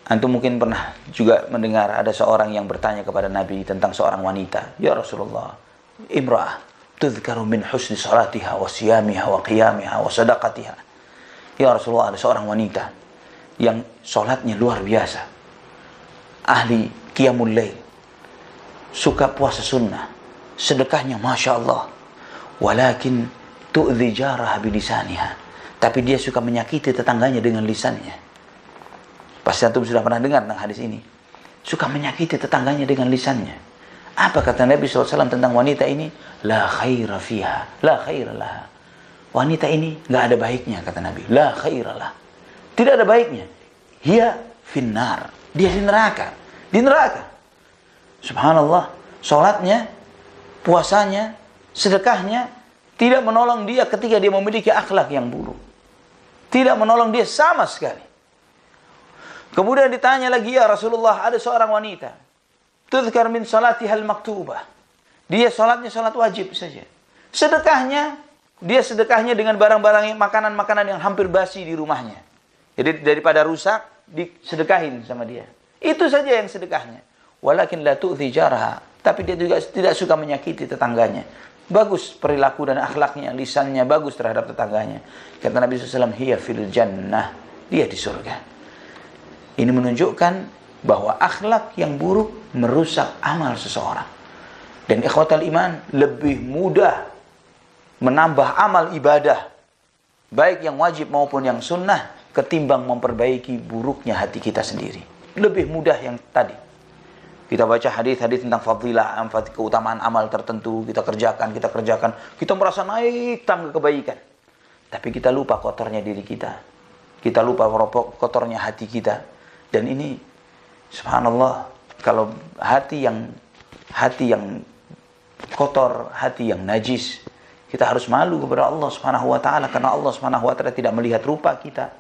Antum mungkin pernah juga mendengar ada seorang yang bertanya kepada Nabi tentang seorang wanita. Ya Rasulullah, imra'ah tuzkaru min husni salatiha wa siyamiha wa qiyamiha wa sadaqatiha. Ya Rasulullah, ada seorang wanita yang sholatnya luar biasa, ahli qiyamul lail, suka puasa sunnah, sedekahnya Masya Allah, walakin tu'dhi jaraha bilisaniha, tapi dia suka menyakiti tetangganya dengan lisannya. Pasti antum sudah pernah dengar tentang hadis ini. Suka menyakiti tetangganya dengan lisannya. Apa kata Nabi SAW tentang wanita ini? La khaira fiha, la khaira laha. Wanita ini nggak ada baiknya, kata Nabi. La khaira laha. Tidak ada baiknya. Hiya finnar. Dia di neraka. Di neraka. Subhanallah. Sholatnya, puasanya, sedekahnya tidak menolong dia ketika dia memiliki akhlak yang buruk. Tidak menolong dia sama sekali. Kemudian ditanya lagi, ya Rasulullah, ada seorang wanita, tuzkar min salatiha al-maktubah. Dia salatnya salat wajib saja. Sedekahnya, dia sedekahnya dengan barang-barang makanan-makanan yang hampir basi di rumahnya. Jadi daripada rusak, disedekahin sama dia. Itu saja yang sedekahnya. Walakin la tu'dhi jaraha. Tapi dia juga tidak suka menyakiti tetangganya. Bagus perilaku dan akhlaknya, lisannya bagus terhadap tetangganya. Kata Nabi SAW, hiya fil jannah. Dia di surga. Ini menunjukkan bahwa akhlak yang buruk merusak amal seseorang. Dan ikhwatal iman, lebih mudah menambah amal ibadah, baik yang wajib maupun yang sunnah, ketimbang memperbaiki buruknya hati kita sendiri. Lebih mudah yang tadi. Kita baca hadis-hadis tentang fadilah, keutamaan amal tertentu, kita kerjakan, kita merasa naik tangga kebaikan. Tapi kita lupa kotornya diri kita. Kita lupa kotornya hati kita. Dan ini subhanallah, kalau hati yang kotor, hati yang najis, kita harus malu kepada Allah Subhanahu wa taala, karena Allah Subhanahu wa taala tidak melihat rupa kita.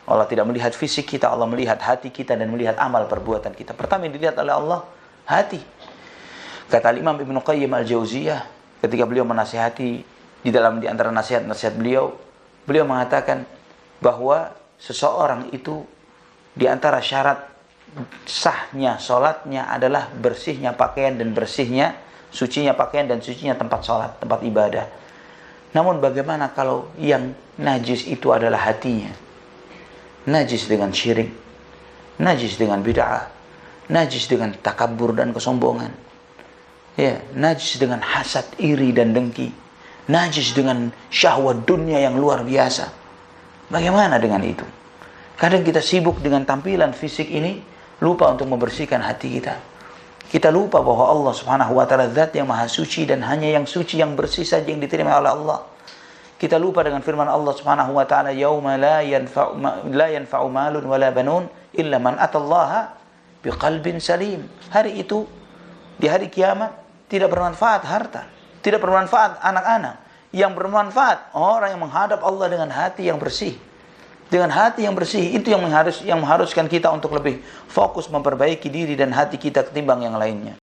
Allah tidak melihat fisik kita, Allah melihat hati kita dan melihat amal perbuatan kita. Pertama yang dilihat oleh Allah, hati. Kata Imam Ibnu Qayyim Al-Jauziyah ketika beliau menasihati, di antara nasihat-nasihat beliau mengatakan bahwa seseorang itu di antara syarat sahnya sholatnya adalah bersihnya pakaian dan sucinya pakaian dan sucinya tempat sholat, tempat ibadah. Namun bagaimana kalau yang najis itu adalah hatinya? Najis dengan syirik, najis dengan bid'ah, najis dengan takabur dan kesombongan, ya, najis dengan hasad, iri dan dengki, najis dengan syahwat dunia yang luar biasa. Bagaimana dengan itu? Kadang kita sibuk dengan tampilan fisik ini, lupa untuk membersihkan hati kita. Kita lupa bahwa Allah Subhanahu wa taala zat yang maha suci dan hanya yang suci, yang bersih saja yang diterima oleh Allah. Kita lupa dengan firman Allah Subhanahu wa taala, yauma la yanfa'u malun wala banun illa man atallaha biqalbin salim. Hari itu, di hari kiamat, tidak bermanfaat harta, tidak bermanfaat anak-anak. Yang bermanfaat orang yang menghadap Allah dengan hati yang bersih. Dengan hati yang bersih, itu yang mengharuskan kita untuk lebih fokus memperbaiki diri dan hati kita ketimbang yang lainnya.